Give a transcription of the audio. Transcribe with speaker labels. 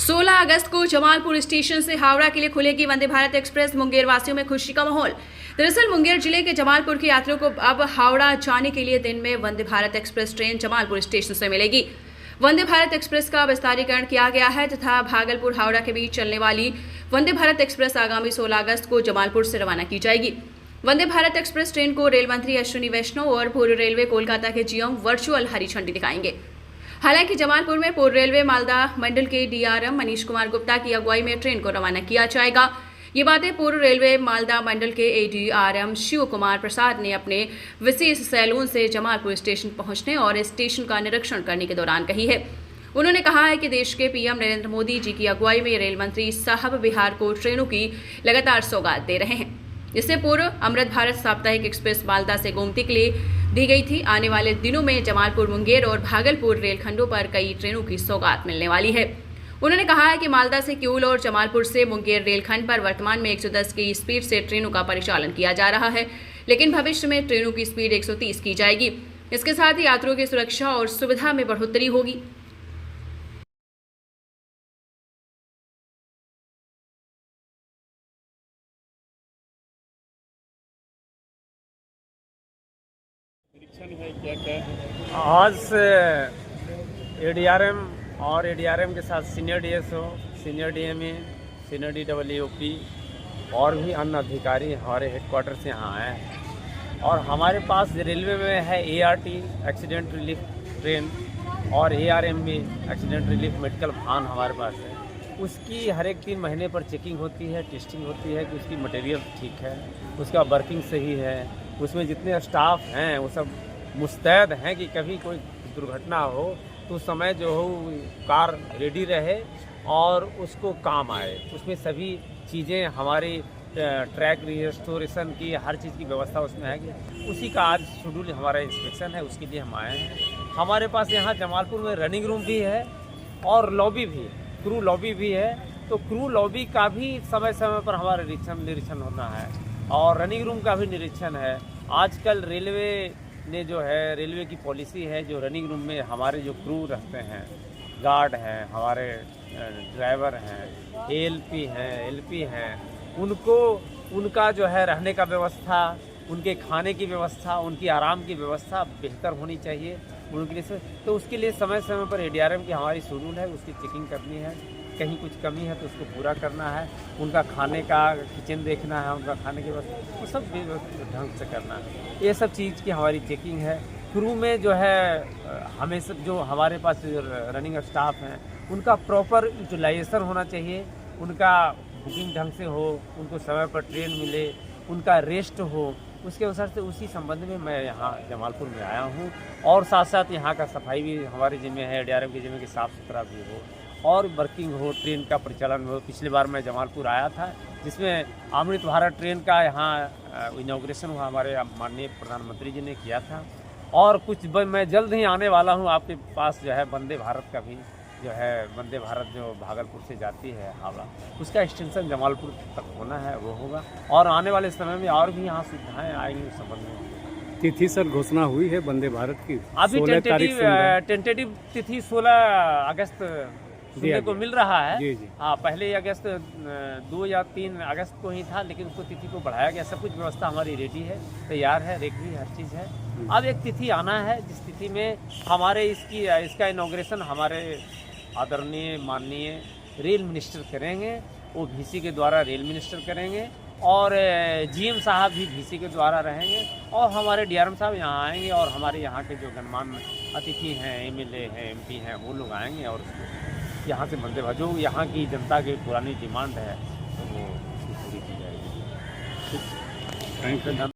Speaker 1: 16 अगस्त को जमालपुर स्टेशन से हावड़ा के लिए खुलेगी वंदे भारत एक्सप्रेस। मुंगेर वासियों में खुशी का माहौल। दरअसल मुंगेर जिले के जमालपुर के यात्रियों को अब हावड़ा जाने के लिए दिन में Vande Bharat express train Jamalpur station से मिलेगी। वंदे भारत एक्सप्रेस का विस्तारीकरण किया गया है तथा भागलपुर हावड़ा के बीच चलने वाली वंदे भारत एक्सप्रेस आगामी 16 अगस्त को जमालपुर से रवाना की जाएगी। वंदे भारत एक्सप्रेस ट्रेन को रेल मंत्री अश्विनी वैष्णव और पूर्व रेलवे कोलकाता के जीएम वर्चुअल हरी झंडी दिखाएंगे। हालांकि जमालपुर में पूर्व रेलवे मालदा मंडल के डीआरएम मनीष कुमार गुप्ता की अगुवाई में ट्रेन को रवाना किया जाएगा। ये बातें पूर्व रेलवे मालदा मंडल के एडीआरएम शिव कुमार प्रसाद ने अपने विशेष सैलून से जमालपुर स्टेशन पहुंचने और स्टेशन का निरीक्षण करने के दौरान कही है। उन्होंने कहा है कि देश के पीएम नरेंद्र मोदी जी की अगुवाई में रेल मंत्री साहब बिहार को ट्रेनों की लगातार सौगात दे रहे हैं। इससे पूर्व अमृत भारत साप्ताहिक एक्सप्रेस मालदा से गोमती के लिए दी गई थी। आने वाले दिनों में जमालपुर, मुंगेर और भागलपुर रेलखंडों पर कई ट्रेनों की सौगात मिलने वाली है। उन्होंने कहा है कि मालदा से क्यूल और जमालपुर से मुंगेर रेलखंड पर वर्तमान में 110 की स्पीड से ट्रेनों का परिचालन किया जा रहा है, लेकिन भविष्य में ट्रेनों की स्पीड 130 की जाएगी। इसके साथ ही यात्रियों की सुरक्षा और सुविधा में बढ़ोतरी होगी।
Speaker 2: है क्या क्या
Speaker 3: आज से एडीआरएम और एडीआरएम के साथ senior DSO, senior DMA, senior DWOP और भी अन्य अधिकारी हमारे हेडक्वार्टर से यहाँ आए हैं। और हमारे पास रेलवे में है एआरटी एक्सीडेंट रिलीफ ट्रेन और एआरएम भी एक्सीडेंट रिलीफ मेडिकल वाहन हमारे पास है। उसकी हर एक 3 महीने पर चेकिंग होती है, टेस्टिंग होती है कि उसकी मटेरियल ठीक है, उसका वर्किंग सही है, उसमें जितने स्टाफ हैं वो सब मुस्तैद हैं कि कभी कोई दुर्घटना हो तो समय जो हो कार रेडी रहे और उसको काम आए। उसमें सभी चीज़ें हमारी ट्रैक रिस्टोरेशन की हर चीज़ की व्यवस्था उसमें है कि उसी का आज शेड्यूल हमारा इंस्पेक्शन है, उसके लिए हम आए हैं। हमारे पास यहाँ जमालपुर में रनिंग रूम भी है और लॉबी भी, क्रू लॉबी भी है। तो क्रू लॉबी का भी समय समय पर हमारा निरीक्षण होना है और रनिंग रूम का भी निरीक्षण है। आजकल रेलवे ने जो है, रेलवे की पॉलिसी है जो रनिंग रूम में हमारे जो क्रू रहते हैं, गार्ड हैं, हमारे ड्राइवर हैं, एएलपी हैं, एलपी हैं, उनको उनका जो है रहने का व्यवस्था, उनके खाने की व्यवस्था, उनकी आराम की व्यवस्था बेहतर होनी चाहिए उनके लिए। तो उसके लिए समय समय पर एडीआरएम की हमारी शेड्यूल है, उसकी चेकिंग करनी है। कहीं कुछ कमी है तो उसको पूरा करना है। उनका खाने का किचन देखना है, उनका खाने की व्यवस्था वो सब ढंग से करना है। ये सब चीज़ की हमारी चेकिंग है। क्रू में जो है हमें सब जो हमारे पास रनिंग स्टाफ हैं उनका प्रॉपर यूटिलाइजेशन होना चाहिए, उनका बुकिंग ढंग से हो, उनको समय पर ट्रेन मिले, उनका रेस्ट हो। उसके अनुसार से उसी संबंध में मैं यहाँ जमालपुर में आया हूँ। और साथ साथ यहाँ का सफाई भी हमारे जिम्मे है, एडीआरएम के जिम्मे की साफ़ सुथरा भी हो और वर्किंग हो, ट्रेन का परिचालन हो। पिछली बार मैं जमालपुर आया था जिसमें अमृत भारत ट्रेन का यहाँ इनॉग्रेशन हुआ, हमारे माननीय प्रधानमंत्री जी ने किया था। और कुछ मैं जल्द ही आने वाला हूँ आपके पास जो है वंदे भारत का भी जो है, वंदे भारत जो भागलपुर से जाती है हावड़ा, उसका एक्सटेंशन जमालपुर तक होना है, वो होगा। और आने वाले समय में और भी यहाँ सुविधाएँ आएंगी उस संबंध में।
Speaker 2: तिथि सर घोषणा हुई है वंदे भारत की?
Speaker 3: अभी टेंटेटिव तिथि 16 अगस्त सुनने को मिल रहा है।
Speaker 2: जी जी।
Speaker 3: हाँ, पहले अगस्त 2 या 3 अगस्त को ही था, लेकिन उसको तिथि को बढ़ाया गया। सब कुछ व्यवस्था हमारी रेडी है, तैयार है, रेडी हर चीज़ है। अब एक तिथि आना है जिस तिथि में हमारे इसका इनॉग्रेशन हमारे आदरणीय माननीय रेल मिनिस्टर करेंगे। वो VC के द्वारा रेल मिनिस्टर करेंगे और जीएम साहब भी VC के द्वारा रहेंगे और हमारे डीआरएम साहब यहाँ आएंगे और हमारे यहाँ के जो गणमान्य अतिथि हैं, एमएलए हैं, एमपी हैं, वो लोग आएंगे और यहाँ से वंदे भारत जो यहाँ की जनता की पुरानी डिमांड है तो वो उसकी पूरी की जाएगी।
Speaker 2: Thank you.